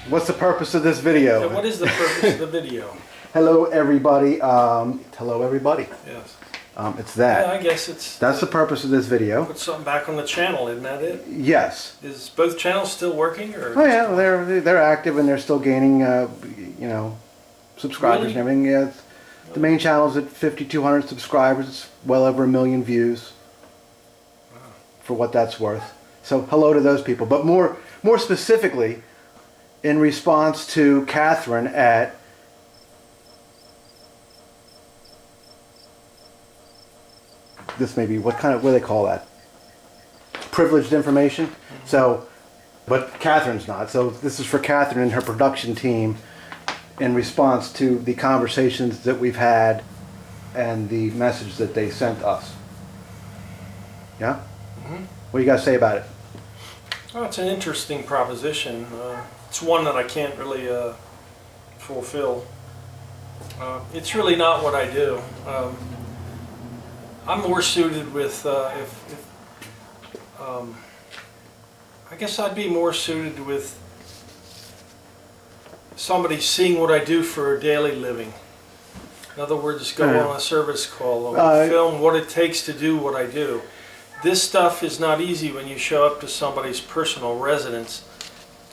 What's the purpose of this video? Yeah, what is the purpose of the video? Hello, everybody. Hello, everybody. Yes. It's that. Yeah, I guess it's... That's the purpose of this video. Put something back on the channel, isn't that it? Yes. Is both channels still working? Or oh yeah, they're active and they're still gaining, you know, subscribers and everything. Yeah, the main channel is at 5,200 subscribers. It's well over 1 million views. Wow. For what that's worth. So hello to those people. But more specifically, in response to Catherine at this may be what do they call that? Privileged information. Mm-hmm. So, but Catherine's not. So this is for Catherine and her production team in response to the conversations that we've had and the message that they sent us. Yeah? Mm-hmm. What do you guys say about it? Well, it's an interesting proposition. It's one that I can't really fulfill. It's really not what I do. I'm more suited with, I guess I'd be more suited with somebody seeing what I do for a daily living. In other words, go on a service call or film what it takes to do what I do. This stuff is not easy when you show up to somebody's personal residence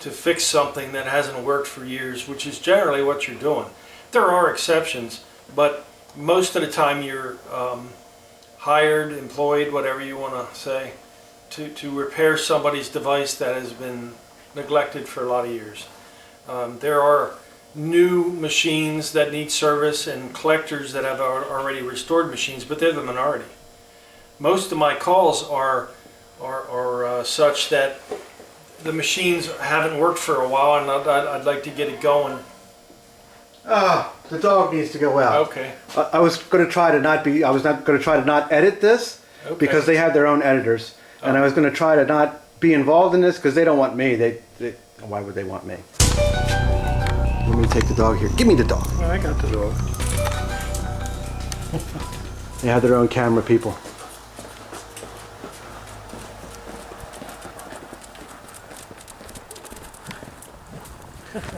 to fix something that hasn't worked for years, which is generally what you're doing. There are exceptions, but most of the time you're hired, employed, whatever you want to say, to repair somebody's device that has been neglected for a lot of years. There are new machines that need service and collectors that have already restored machines, but they're the minority. Most of my calls are such that the machines haven't worked for a while, and I'd like to get it going. The dog needs to go out. Okay. I was going to try to not be. I was not going to try to not edit this because they have their own editors, and I was going to try to not be involved in this because they don't want me. They why would they want me? Let me take the dog here. Give me the dog. I got the dog. They have their own camera people.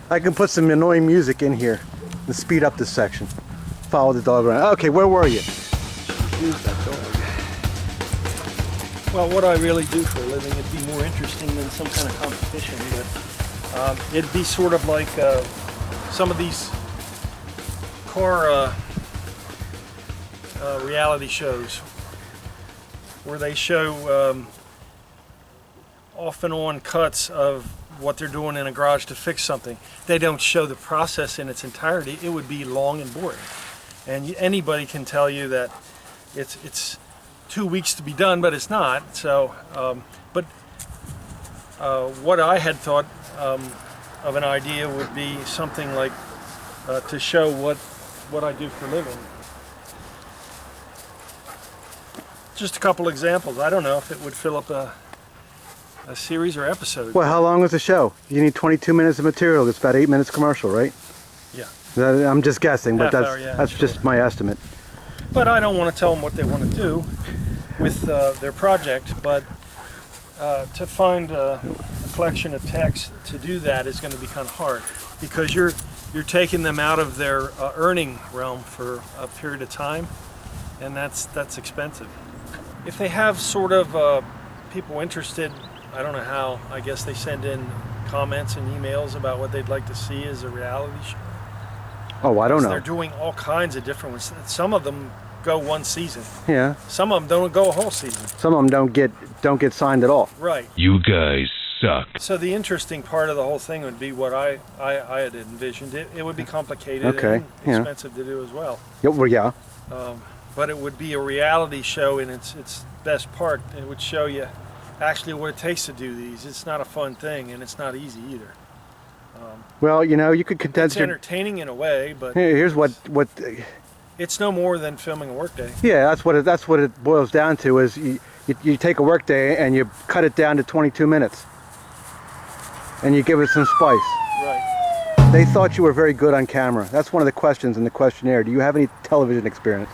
I can put some annoying music in here and speed up this section. Follow the dog around. Okay, where were you? Use that dog. Well, what I really do for a living, it'd be more interesting than some kind of competition, but it'd be sort of like some of these car reality shows where they show off and on cuts of what they're doing in a garage to fix something. They don't show the process in its entirety. It would be long and boring. And anybody can tell you that it's 2 weeks to be done, but it's not. So, what I had thought of an idea would be something like to show what I do for a living. Just a couple examples. I don't know if it would fill up a series or episode. Well, how long was the show? You need 22 minutes of material. It's about 8 minutes commercial, right? Yeah. I'm just guessing, but half hour, yeah, that's sure. just my estimate. But I don't want to tell them what they want to do with their project, but to find a collection of text to do that is going to be kind of hard because you're taking them out of their earning realm for a period of time, and that's expensive. If they have sort of people interested, I don't know how, I guess they send in comments and emails about what they'd like to see as a reality show. Oh, I don't know. They're doing all kinds of different ones. Some of them go one season. Yeah. Some of them don't go a whole season. Some of them don't get signed at all. Right. You guys suck. So the interesting part of the whole thing would be what I had envisioned. It would be complicated and expensive to do as well. Yeah, well, yeah. But it would be a reality show in its best part. It would show you actually what it takes to do these. It's not a fun thing, and it's not easy either. Well, you know, you could condense it's entertaining in a way, but here's what it's no more than filming a workday. Yeah, that's what it boils down to. Is you take a workday and you cut it down to 22 minutes, and you give it some spice. Right. They thought you were very good on camera. That's one of the questions in the questionnaire. Do you have any television experience?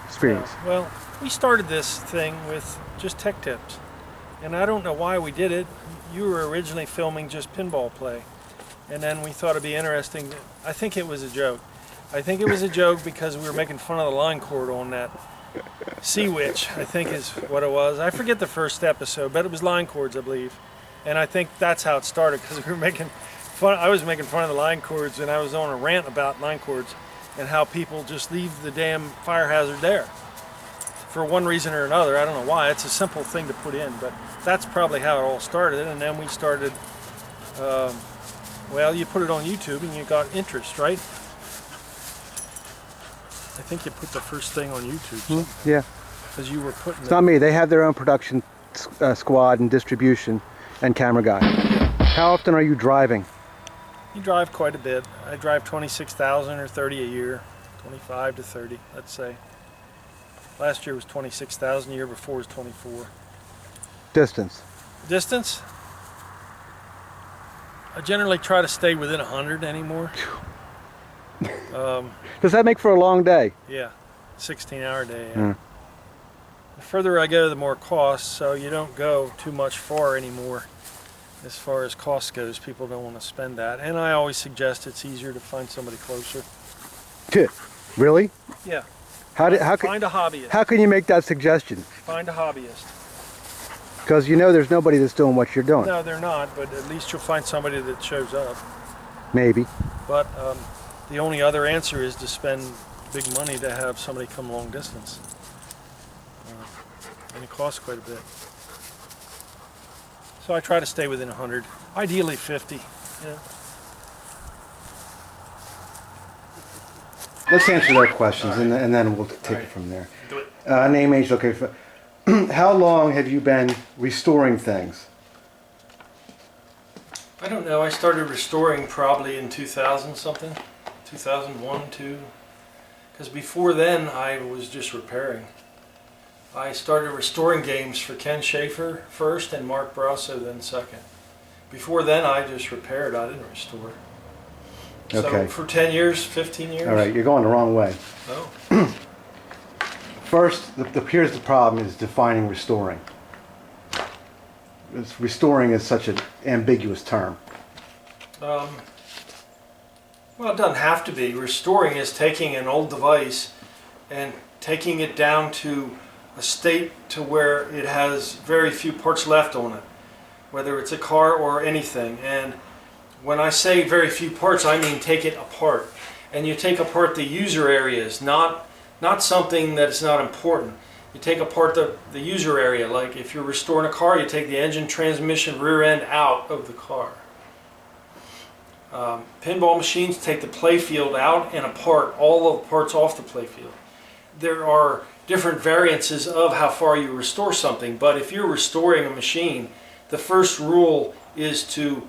Well, we started this thing with just tech tips. And I don't know why we did it. You were originally filming just pinball play. And then we thought it'd be interesting. I think it was a joke. I think it was a joke because we were making fun of the line cord on that Sea Witch, I think is what it was. I forget the first episode, but it was line cords, I believe. And I think that's how it started, because we were making fun. I was making fun of the line cords, and I was on a rant about line cords and how people just leave the damn fire hazard there for one reason or another. I don't know why. It's a simple thing to put in, but that's probably how it all started. And then we started, well, you put it on YouTube and you got interest, right? I think you put the first thing on YouTube. Yeah. Because you were putting It's not me. They have their own production squad and distribution and camera guy. How often are you driving? You drive quite a bit. I drive 26,000 or 30 a year. 25 to 30, let's say. Last year was 26,000. The year before was 24. Distance? Distance? I generally try to stay within 100 anymore. Does that make for a long day? Yeah, 16-hour day. Yeah. The further I go, the more cost, so you don't go too much far anymore. As far as cost goes, people don't want to spend that. And I always suggest it's easier to find somebody closer. Really? Yeah. Find a hobbyist. How can you make that suggestion? Find a hobbyist. Because you know there's nobody that's doing what you're doing. No, they're not, but at least you'll find somebody that shows up. Maybe. But the only other answer is to spend big money to have somebody come long distance. And it costs quite a bit. So I try to stay within 100, ideally 50. Yeah. Let's answer their questions, and then we'll take it from there. Do it. Name, age, location. How long have you been restoring things? I don't know. I started restoring probably in 2000 something, 2001, 2. Because before then I was just repairing. I started restoring games for Ken Schaefer first and Mark Brasso then second. Before then I just repaired. I didn't restore. Okay. So for 10 years, 15 years. All right, you're going the wrong way. Oh. First, here's the problem is defining restoring. Restoring is such an ambiguous term. Well, it doesn't have to be. Restoring is taking an old device and taking it down to a state to where it has very few parts left on it, whether it's a car or anything. And when I say very few parts, I mean take it apart. And you take apart the user areas, not something that's not important. You take apart the user area, like if you're restoring a car, you take the engine, transmission, rear end out of the car. Pinball machines take the playfield out and apart, all of the parts off the playfield. There are different variances of how far you restore something, but if you're restoring a machine, the first rule is to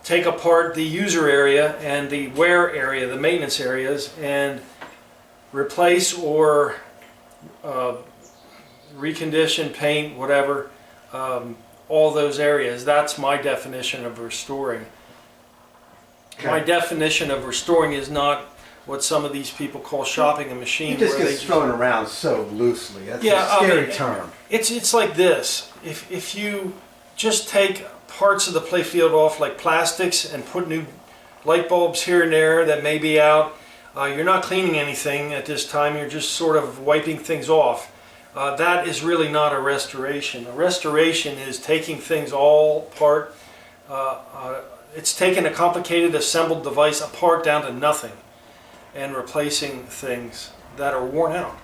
take apart the user area and the wear area, the maintenance areas, and replace or recondition, paint, whatever, all those areas. That's my definition of restoring. Okay. My definition of restoring is not what some of these people call shopping a machine. It just gets thrown around so loosely. That's a scary term. It's like this. If you just take parts of the playfield off, like plastics, and put new light bulbs here and there that may be out, you're not cleaning anything at this time. You're just sort of wiping things off. That is really not a restoration. A restoration is taking things all apart. It's taking a complicated assembled device apart down to nothing and replacing things that are worn out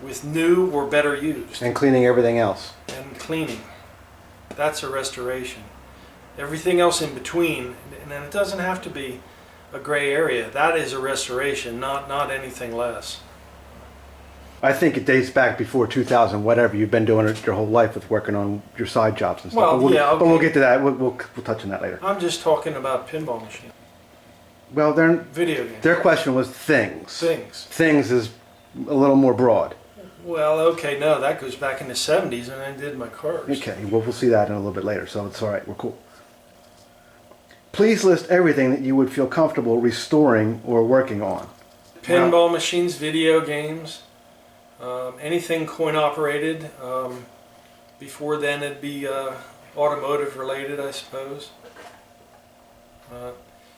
with new or better used. And cleaning everything else. And cleaning. That's a restoration. Everything else in between, and it doesn't have to be a gray area. That is a restoration, not anything less. I think it dates back before 2000, whatever. You've been doing it your whole life with working on your side jobs and stuff. Well, but we'll get to that. We'll touch on that later. I'm just talking about pinball machines. Well, video games. Their question was things. Things. Things is a little more broad. Well, okay, no, that goes back in the 70s when I did my cars. Okay, well, we'll see that in a little bit later, so it's all right. We're cool. Please list everything that you would feel comfortable restoring or working on. Pinball machines, video games, anything coin operated. Before then it'd be automotive related, I suppose.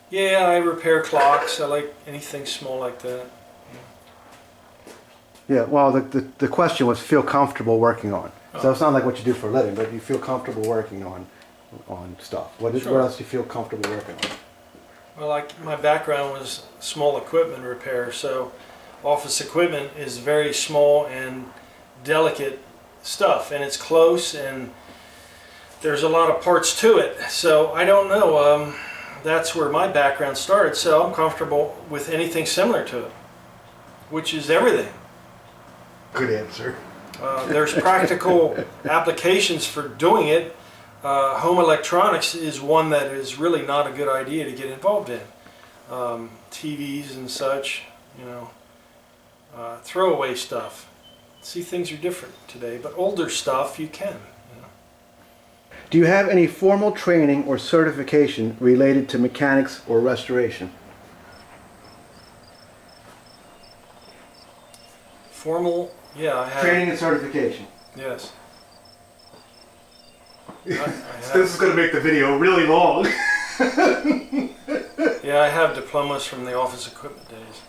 Yeah, I repair clocks. I like anything small like that. Yeah, well, the question was feel comfortable working on. So it's not like what you do for a living, but you feel comfortable working on stuff. What else do you feel comfortable working on? Well, my background was small equipment repair, so office equipment is very small and delicate stuff, and it's close, and there's a lot of parts to it. So I don't know. That's where my background started, so I'm comfortable with anything similar to it, which is everything. Good answer. There's practical applications for doing it. Home electronics is one that is really not a good idea to get involved in. TVs and such, you know, throwaway stuff. See, things are different today, but older stuff you can. You know. Do you have any formal training or certification related to mechanics or restoration? Formal, yeah, I have. Training and certification. Yes. This is going to make the video really long. Yeah, I have diplomas from the office equipment days,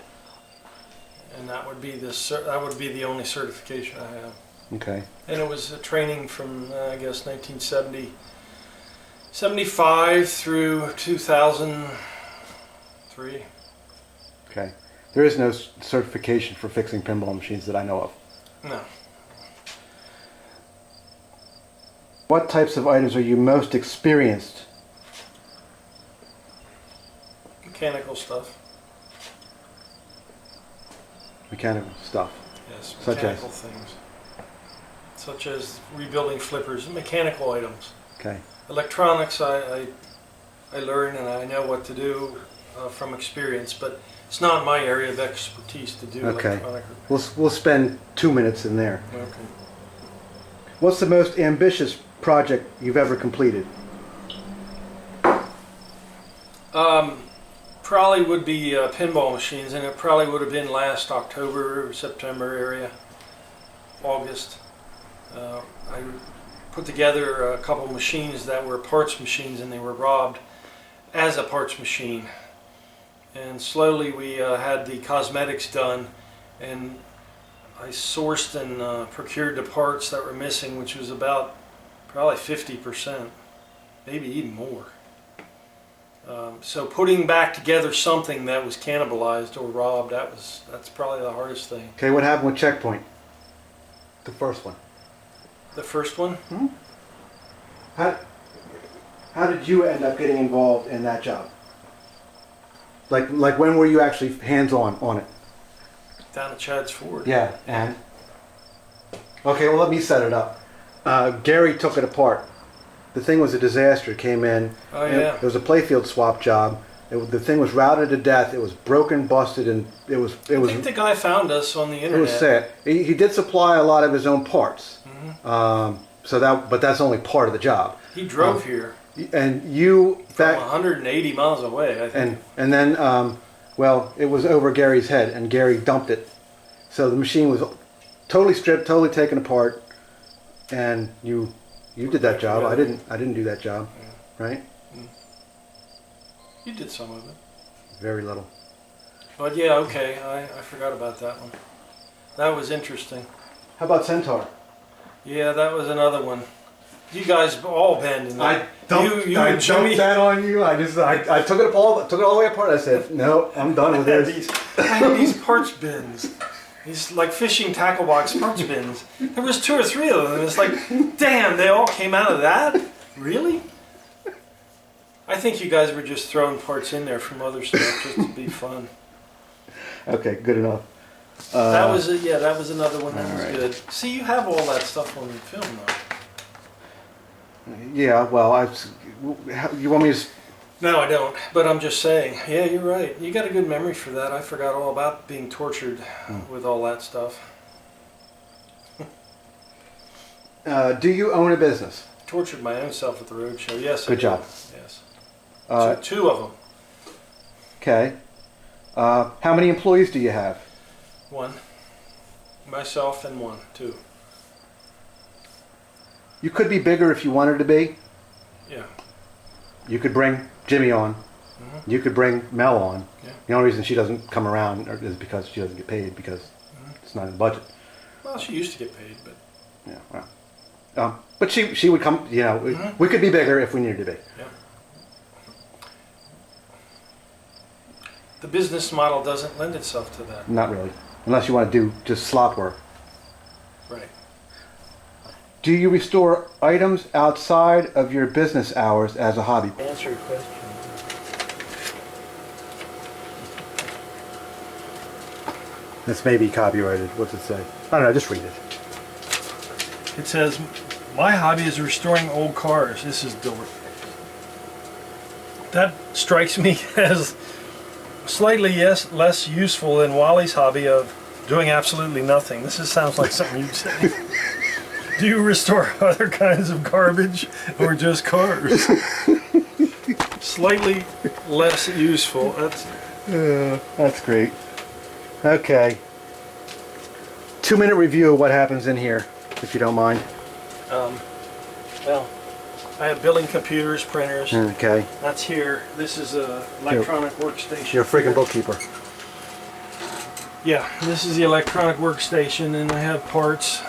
and that would be the only certification I have. Okay. And it was a training from I guess 1975 through 2003. Okay. There is no certification for fixing pinball machines that I know of. No. What types of items are you most experienced? Mechanical stuff. Mechanical stuff. Yes, Such mechanical things. Such as rebuilding flippers, mechanical items. Okay. Electronics, I learn and I know what to do from experience, but it's not my area of expertise to do electronic. We'll spend 2 minutes in there. Okay. What's the most ambitious project you've ever completed? Probably would be pinball machines, and it probably would have been last October or September area, August. I put together a couple machines that were parts machines, and they were robbed as a parts machine. And slowly we had the cosmetics done, and I sourced and procured the parts that were missing, which was about probably 50%, maybe even more. So putting back together something that was cannibalized or robbed, that's probably the hardest thing. Okay, what happened with Checkpoint? The first one. The first one? Hmm? How did you end up getting involved in that job? Like when were you actually hands-on on it? Down at Chad's Ford. Yeah, and? Okay, well let me set it up. Gary took it apart. The thing was a disaster. It came in. Oh yeah. It was a playfield swap job. The thing was routed to death. It was broken, busted, and it was. I think the guy found us on the internet. It was sad. He did supply a lot of his own parts. Mm-hmm. But that's only part of the job. He drove here. And you from 180 miles away, I think. And then well, it was over Gary's head, and Gary dumped it. So the machine was totally stripped, totally taken apart, and you did that job. I didn't do that job, right? You did some of it. Very little. But yeah, okay. I forgot about that one. That was interesting. How about Centaur? Yeah, that was another one. You guys all bend in that. I dumped that on you. I took it all the way apart. I said, no, I'm done with this. these parts bins. These like fishing tackle box parts bins. There was 2 or 3 of them. And it's like, damn, they all came out of that? Really? I think you guys were just throwing parts in there from other stuff just to be fun. Okay, good enough. That was another one that was right. good. See, you have all that stuff on film though. Yeah, well, you want me to... No, I don't. But I'm just saying. Yeah, you're right. You got a good memory for that. I forgot all about being tortured with all that stuff. Do you own a business? Tortured my own self at the road show. Yes. Good job. Yes. 2 of them. Okay. How many employees do you have? 1. Myself and 2. You could be bigger if you wanted to be. Yeah. You could bring Jimmy on. You could bring Mel on. Yeah. The only reason she doesn't come around is because she doesn't get paid, because it's not in the budget. Well, she used to get paid, but Yeah, well. But she would come, you know, we could be bigger if we needed to be. yeah. The business model doesn't lend itself to that. Not really. Unless you want to do just slop work. Right. Do you restore items outside of your business hours as a hobby? Answer your question. This may be copyrighted. What's it say? I don't know, just read it. It says, my hobby is restoring old cars. This is Billard. That strikes me as slightly less useful than Wally's hobby of doing absolutely nothing. This sounds like something you'd say. Do you restore other kinds of garbage or just cars? Slightly less useful. That's great. Okay. 2-minute review of what happens in here, if you don't mind. Well, I have billing computers, printers. Okay. That's here. This is a electronic workstation. You're a freaking bookkeeper. Yeah, this is the electronic workstation, and I have parts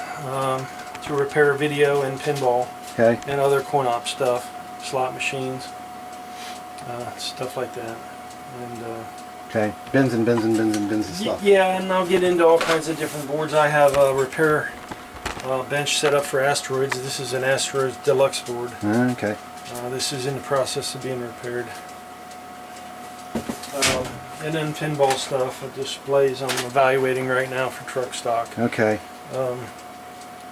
to repair video and pinball. Okay. And other coin-op stuff, slot machines, stuff like that. And Okay. Bins and bins and bins and bins of stuff. yeah, and I'll get into all kinds of different boards. I have a repair bench set up for asteroids. This is an asteroids deluxe board. Okay. This is in the process of being repaired. And then pinball stuff, displays I'm evaluating right now for truck stock. Okay. And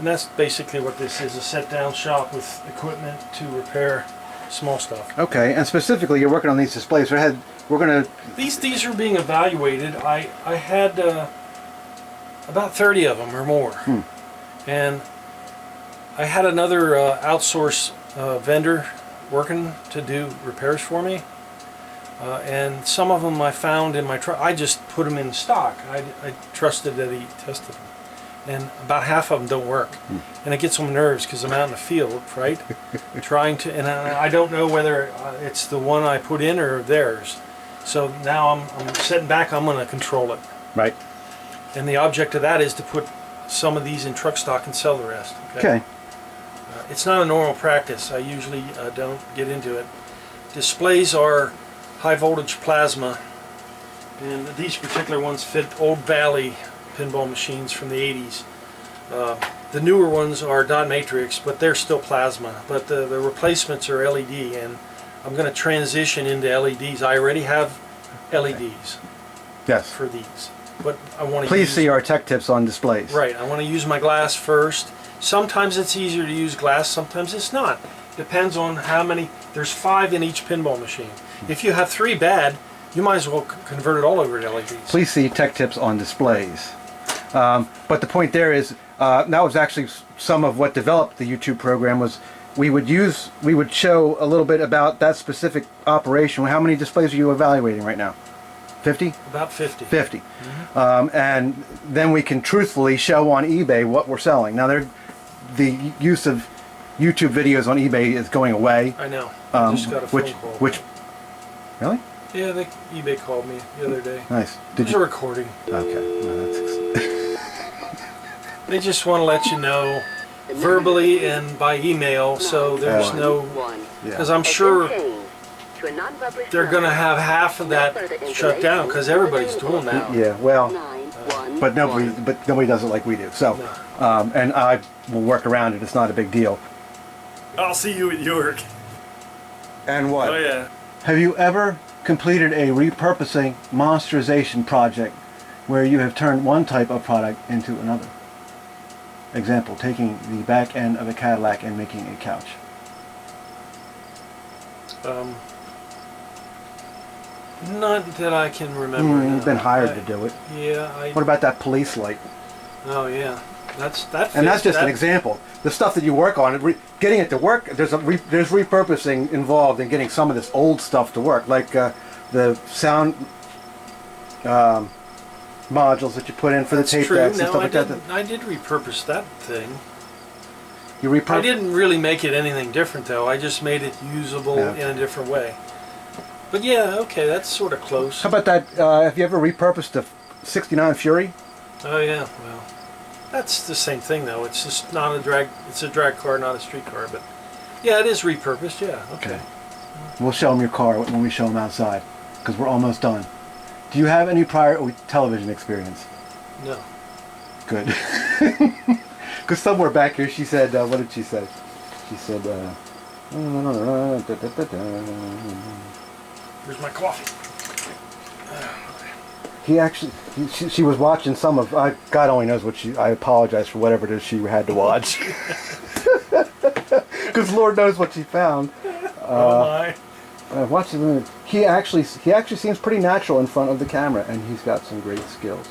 that's basically what this is, a set-down shop with equipment to repair small stuff. Okay, and specifically you're working on these displays. We're gonna... These are being evaluated. I had about 30 of them or more. And I had another outsource vendor working to do repairs for me. And some of them I found in my truck. I just put them in stock. I trusted that he tested them. And about half of them don't work. And it gets on my nerves because I'm out in the field, right? Trying to, and I don't know whether it's the one I put in or theirs. So now I'm sitting back, I'm going to control it. Right. And the object of that is to put some of these in truck stock and sell the rest. Okay. It's not a normal practice. I usually don't get into it. Displays are high voltage plasma, and these particular ones fit Old Valley pinball machines from the 80s. The newer ones are dot matrix, but they're still plasma. But the replacements are LED, and I'm going to transition into LEDs. I already have LEDs Yes. for these, but I want to Please see our tech tips on displays. Right, I want to use my glass first. Sometimes it's easier to use glass, sometimes it's not. Depends on how many. There's 5 in each pinball machine. If you have 3 bad, you might as well convert it all over to LEDs. Please see tech tips on displays. But the point there is, that was actually some of what developed the YouTube program. Was we would show a little bit about that specific operation. How many displays are you evaluating right now? 50? About 50. 50. And then we can truthfully show on eBay what we're selling. Now, the use of YouTube videos on eBay is going away. I know. I just got a phone call. Really? Yeah, eBay called me the other day. Nice. There's a recording. Okay. Well, They just want to let you know verbally and by email, so there's no... Because I'm sure they're going to have half of that shut down, because everybody's doing that. Yeah, well, but nobody does it like we do. So, and I will work around it. It's not a big deal. I'll see you at York. And what? Oh, yeah. Have you ever completed a repurposing monsterization project where you have turned one type of product into another? Example, taking the back end of a Cadillac and making a couch. Not that I can remember. You've been hired to do it. Yeah. What about that police light? Oh, yeah. And that's just an example. The stuff that you work on, getting it to work, there's repurposing involved in getting some of this old stuff to work, like the sound modules that you put in for the tape decks and stuff like that. I did repurpose that thing. You I didn't really make it anything different, though. I just made it usable in a different way. But yeah, okay, that's sort of close. How about that? Have you ever repurposed the '69 Fury? Oh yeah, well, that's the same thing though. It's just not a drag. It's a drag car, not a street car. But yeah, it is repurposed. Yeah, okay. We'll show them your car when we show them outside, because we're almost done. Do you have any prior television experience? No. Good. Because somewhere back here she said, what did she say? She said, Here's my coffee. he actually, she was watching some of, God only knows what I apologize for whatever it is she had to watch. Because Lord knows what she found. Oh my. Watch the movie. He actually seems pretty natural in front of the camera, and he's got some great skills.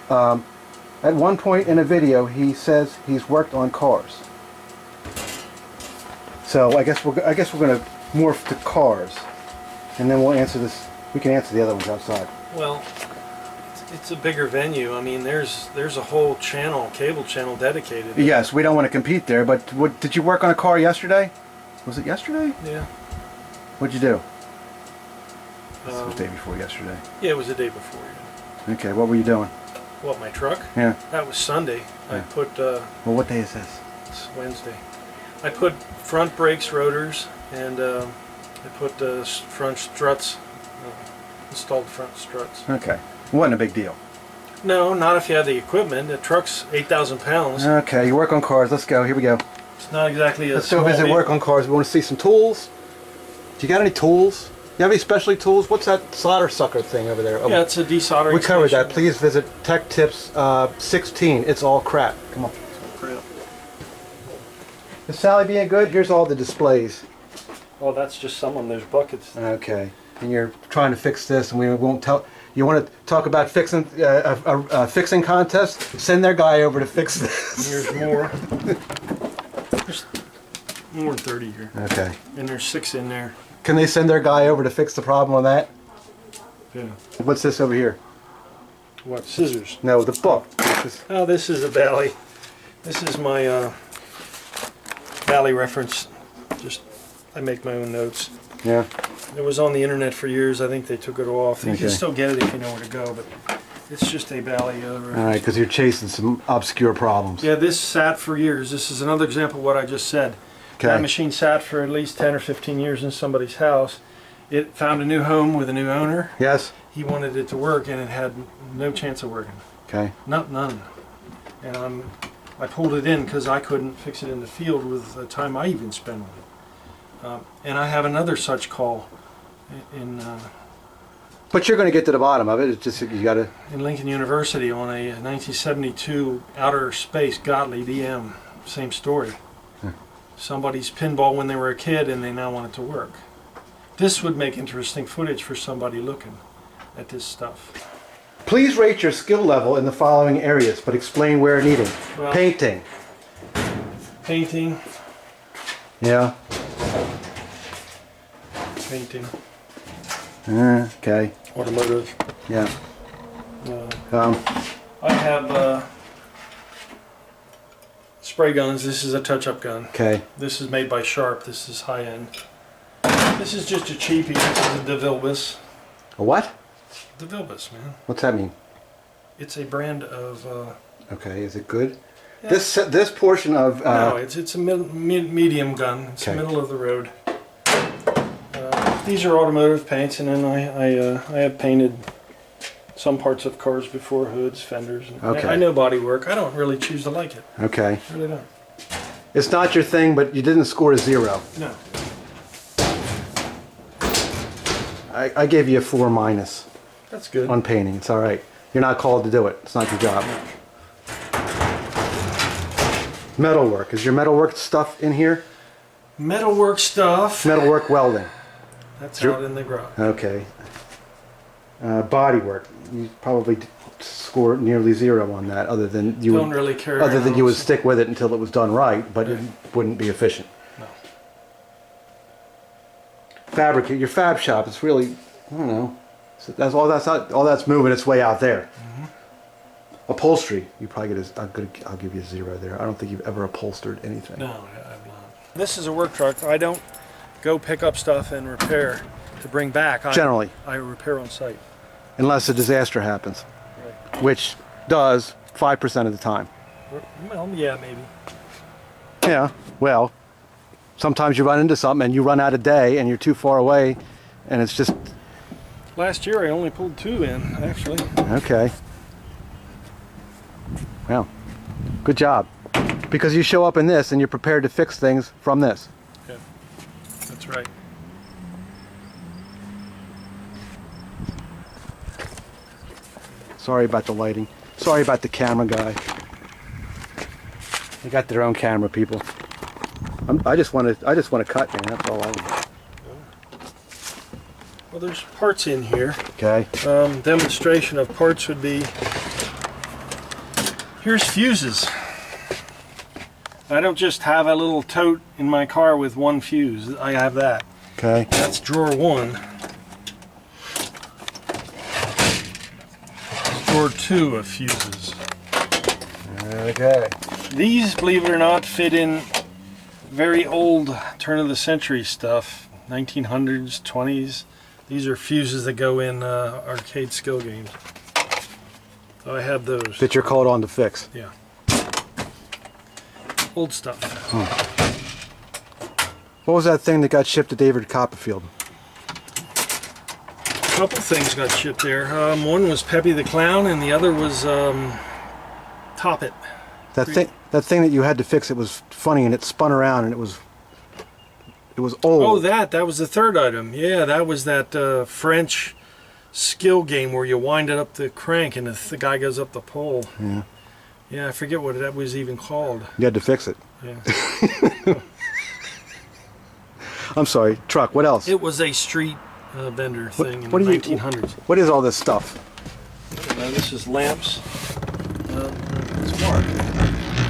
At one point in a video, he says he's worked on cars. So I guess we're going to morph to cars, and then we'll answer this. We can answer the other ones outside. Well, it's a bigger venue. I mean, there's a whole channel, cable channel dedicated. Yes, we don't want to compete there. But did you work on a car yesterday? Was it yesterday? Yeah. What'd you do? This was the day before yesterday. Yeah, it was the day before. Yeah. Okay, what were you doing? What, my truck? Yeah. That was Sunday. Yeah. I put. Well, what day is this? It's Wednesday. I put front brakes, rotors, and I put front struts. Installed front struts. Okay. Wasn't a big deal. No, not if you have the equipment. The truck's 8,000 pounds. Okay, you work on cars. Let's go. Here we go. It's not exactly a Let's go small visit vehicle. work on cars. We want to see some tools. Do you got any tools? You have any specialty tools? What's that solder sucker thing over there? Yeah, it's a desoldering We covered station. that. Please visit Tech Tips 16. It's all crap. Come on. Crap. Is Sally being good? Here's all the displays. Oh, that's just some of them. There's buckets. Okay. And you're trying to fix this, and we won't tell. You want to talk about fixing a fixing contest? Send their guy over to fix this. There's more. There's more than 30 here. Okay. And there's 6 in there. Can they send their guy over to fix the problem on that? Yeah. What's this over here? What? Scissors? No, the book. Oh, this is a Valley. This is my Valley reference. Just, I make my own notes. Yeah. It was on the internet for years. I think they took it off. You Okay. can still get it if you know where to go, but it's just a Valley reference. All right, because you're chasing some obscure problems. Yeah, this sat for years. This is another example of what I just said. Okay. That machine sat for at least 10 or 15 years in somebody's house. It found a new home with a new owner. Yes. He wanted it to work, and it had no chance of working. Okay. None. And I pulled it in because I couldn't fix it in the field with the time I even spent with it. And I have another such call in But you're going to get to the bottom of it. It's just you got to. in Lincoln University on a 1972 outer space Gottlieb EM. Same story. Somebody's pinball when they were a kid, and they now want it to work. This would make interesting footage for somebody looking at this stuff. Please rate your skill level in the following areas, but explain where needed. Well- Painting. Painting, Yeah. painting, Okay. automotive. Yeah. Uh, I have spray guns. This is a touch-up gun. Okay. This is made by Sharp. This is high-end. This is just a cheapie. This is a DeVilbiss. A what? DeVilbiss, man. What's that mean? It's a brand of. Okay. Is it good? Yeah. This portion of. No, it's a medium gun. It's Okay. middle of the road. These are automotive paints, and then I have painted some parts of cars before, hoods, fenders. And Okay. I know body work. I don't really choose to like it. Okay. I really don't. It's not your thing, but you didn't score a 0. No. I gave you a 4- That's good. on painting. It's all right. You're not called to do it. It's not your job. Metalwork. Is your metalwork stuff in here? Metalwork stuff. Metalwork welding. That's out in the garage. Okay. Bodywork. You probably scored nearly 0 on that, other than you Don't would, really care. other than you would else. stick with it until it was done right, but it Right. wouldn't be efficient. No. Fabricate. Your fab shop. It's really, I don't know. So all that's moving its way out there. Upholstery. You probably get I'll give you a 0 there. I don't think you've ever upholstered anything. No, I've not. This is a work truck. I don't go pick up stuff and repair. to bring back. Generally. I repair on site. Unless a disaster happens, Right. which does 5% of the time. Well, yeah, maybe. Yeah, well, sometimes you run into something and you run out of day and you're too far away and it's just... Last year I only pulled 2 in, actually. Okay. Well, good job. Because you show up in this and you're prepared to fix things from this. Yeah, that's right. Sorry about the lighting. Sorry about the camera guy. They got their own camera, people. I just want to cut, man. That's all I want. Well, there's parts in here. Okay. Demonstration of parts would be, here's fuses. I don't just have a little tote in my car with 1 fuse. I have that. Okay. That's drawer 1. Drawer 2 of fuses. Okay. These, believe it or not, fit in very old turn of the century stuff, 1900s, 20s. These are fuses that go in arcade skill games. So I have those. That you're called on to fix. Yeah. Old stuff. What was that thing that got shipped to David Copperfield? A couple things got shipped there. One was Peppy the Clown, and the other was Top It. That thing that you had to fix, it was funny and it spun around and it was old. Oh, that was the third item. Yeah, that was that French skill game where you wind it up the crank and the guy goes up the pole. Yeah. Yeah, I forget what that was even called. You had to fix it. Yeah. I'm sorry, truck, what else? It was a street vendor thing in the 1900s. What is all this stuff? This is lamps. It's marked.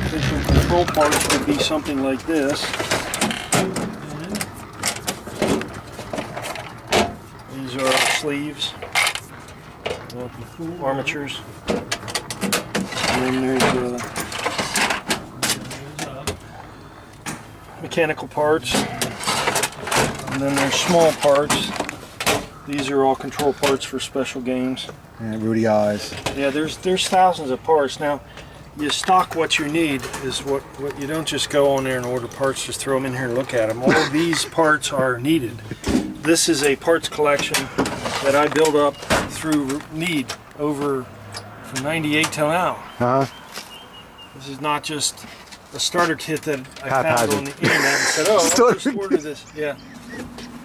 Different control parts would be something like this. These are sleeves, armatures. And then there's mechanical parts. And then there's small parts. These are all control parts for special games. Yeah, Rudy Eyes. Yeah, there's thousands of parts. Now, you stock what you need is what you don't just go on there and order parts, just throw them in here and look at them. All of these parts are needed. This is a parts collection that I build up through need over from 98 till now. Huh? This is not just a starter kit that I found Haphazard. on the internet and said, oh, I'll just order this. Yeah.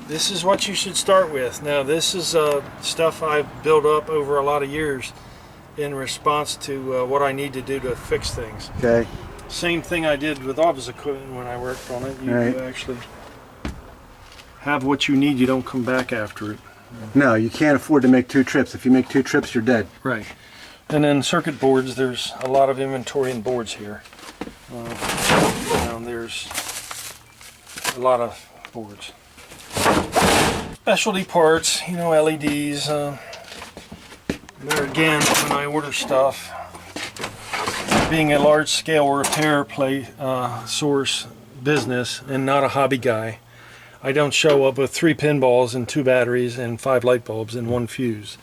This is what you should start with. Now, this is stuff I've built up over a lot of years in response to what I need to do to fix things. Okay. Same thing I did with office equipment when I worked on it. You Right. actually have what you need. You don't come back after it. No, you can't afford to make 2 trips. If you make 2 trips, you're dead. Right. And then circuit boards, there's a lot of inventory in boards here. There's a lot of boards. Specialty parts, you know, LEDs. There again, when I order stuff, being a large-scale repair source business and not a hobby guy, I don't show up with 3 pinballs and 2 batteries and 5 light bulbs and 1 fuse.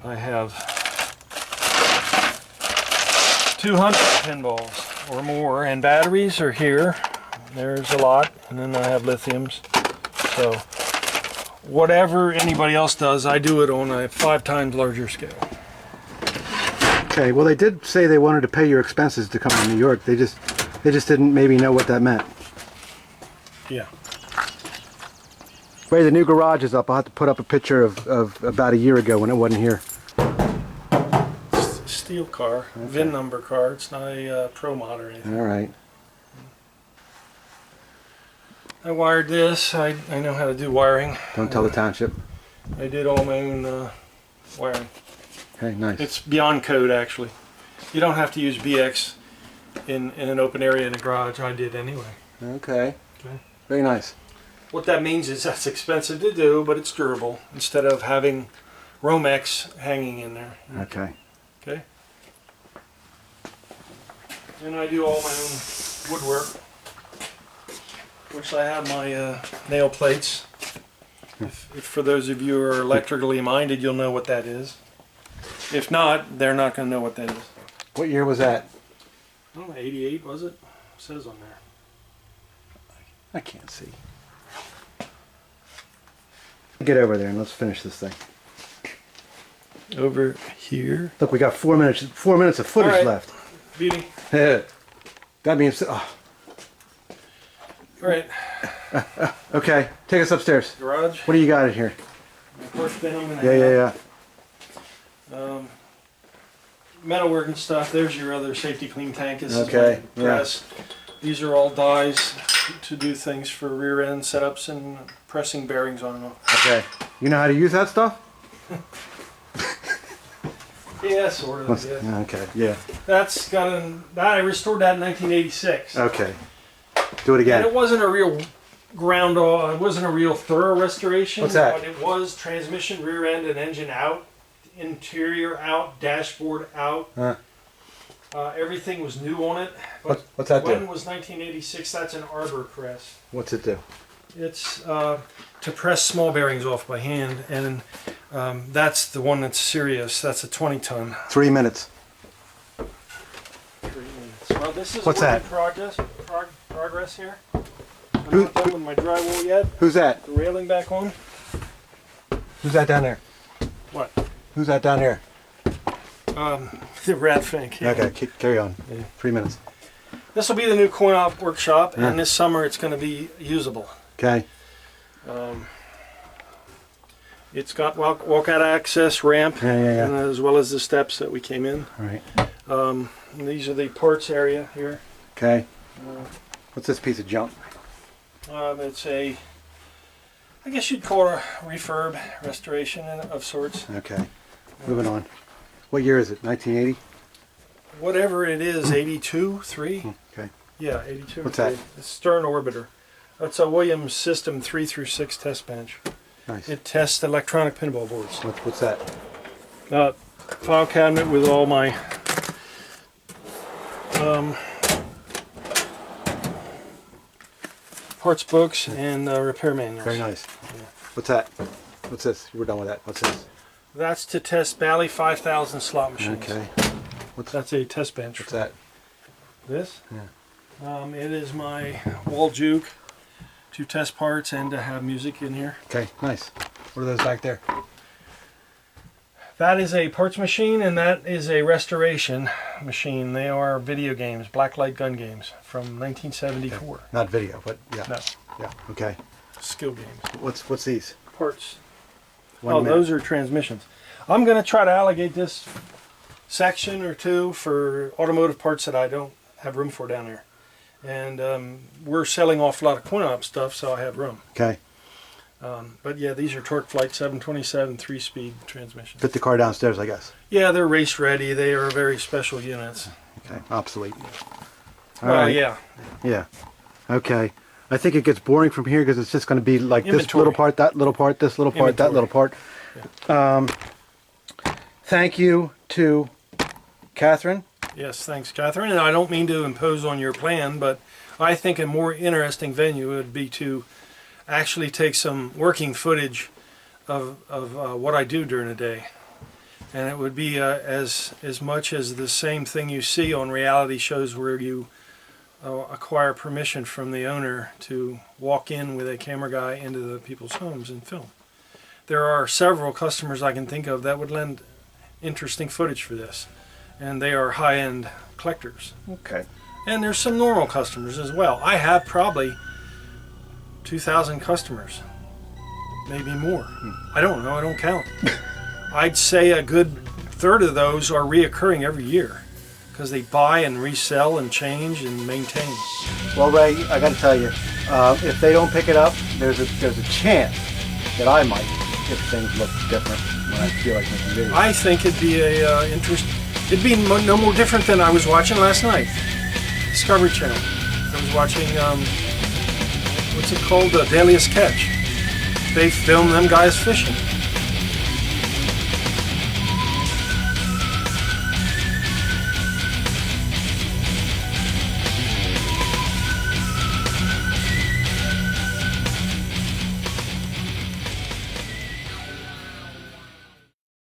I have 200 pinballs or more, and batteries are here. There's a lot, and then I have lithiums. So whatever anybody else does, I do it on a 5 times larger scale. Okay, well they did say they wanted to pay your expenses to come to New York. They just didn't maybe know what that meant. Yeah. Wait, the new garage is up. I'll have to put up a picture of about a year ago when it wasn't here. Steel car, okay. VIN number car. It's not a Pro Mod or anything. All right. I wired this. I know how to do wiring. Don't tell the township. I did all my own wiring. Okay, nice. It's beyond code, actually. You don't have to use BX in an open area in a garage. I did anyway. Okay. Very nice. What that means is that's expensive to do, but it's durable, instead of having Romex hanging in there. Okay. Okay. And I do all my own woodwork, which I have my nail plates. If for those of you who are electrically minded, you'll know what that is. If not, they're not going to know what that is. What year was that? I don't know, 88 was it? It says on there. I can't see. Get over there and let's finish this thing. Over here. Look, we got 4 minutes. 4 minutes of footage right. left. Beauty. That means. Oh. All right. Okay, take us upstairs. Garage. What do you got in here? First thing I'm gonna Yeah. Metalworking stuff. There's your other safety clean tank. This Okay. is my press. These are all dies to do things for rear end setups and pressing bearings on them. Okay. You know how to use that stuff? Yeah, sort of. Yeah. Okay. Yeah. That's got I restored that in 1986. Okay. Do it again. And it wasn't a real it wasn't a real thorough restoration. What's that? But it was transmission, rear end, and engine out, interior out, dashboard out. Everything was new on it. But what's that when do? was 1986? That's an arbor press. What's it do? It's to press small bearings off by hand, and that's the one that's serious. That's a 20-ton. 3 minutes. 3 minutes. Well, this is What's work that? in progress here. I'm not done with my drywall yet. Who's that? The railing back on. Who's that down there? What? Who's that down here? The rat fink. Yeah. Okay, carry on. Yeah. 3 minutes. This will be the new coin-op workshop, and this summer it's going to be usable. Okay. It's got walkout access ramp, Yeah. and as well as the steps that we came in. All right. And these are the parts area here. Okay. What's this piece of junk? It's I guess you'd call it a refurb, restoration of sorts. Okay. Moving on. What year is it? 1980? Whatever it is, 82, 3? Okay. Yeah, 82. What's that? It's Stern Orbiter. That's a Williams System 3 through 6 test bench. Nice. It tests electronic pinball boards. What's that? File cabinet with all my parts books and repair manuals. Very nice. What's that? What's this? We're done with that. What's this? That's to test Bally 5000 slot machines. Okay. That's a test bench. What's that? This? Yeah. It is my wall juke to test parts and to have music in here. Okay, nice. What are those back there? That is a parts machine, and that is a restoration machine. They are video games, blacklight gun games from 1974. Okay. Not video, but yeah. No, Yeah. Okay. skill games. What's these? Parts. 1 minute. Those are transmissions. I'm going to try to allocate this section or two for automotive parts that I don't have room for down there. And we're selling off a lot of coin-op stuff, so I have room. Okay. But yeah, these are Torque Flight 727 3-speed transmissions. Fit the car downstairs, I guess. Yeah, they're race ready. They are very special units. Okay. Obsolete. All Well, right. yeah. Yeah. Okay. I think it gets boring from here because it's just going to be like this Inventory. little part, that little part, this little part, that little part. Thank you to Catherine. Yes, thanks, Catherine. And I don't mean to impose on your plan, but I think a more interesting venue would be to actually take some working footage of what I do during the day. And it would be as much as the same thing you see on reality shows where you acquire permission from the owner to walk in with a camera guy into the people's homes and film. There are several customers I can think of that would lend interesting footage for this, and they are high-end collectors. Okay. And there's some normal customers as well. I have probably 2,000 customers, maybe more. I don't know, I don't count. I'd say a good third of those are reoccurring every year because they buy and resell and change and maintain. Well, Ray, I got to tell you, if they don't pick it up, there's a chance that I might if things look different when I feel like making videos. I think it'd be it'd be no more different than I was watching last night. Discovery Channel. I was watching, what's it called? Dailiest Catch. They film them guys fishing.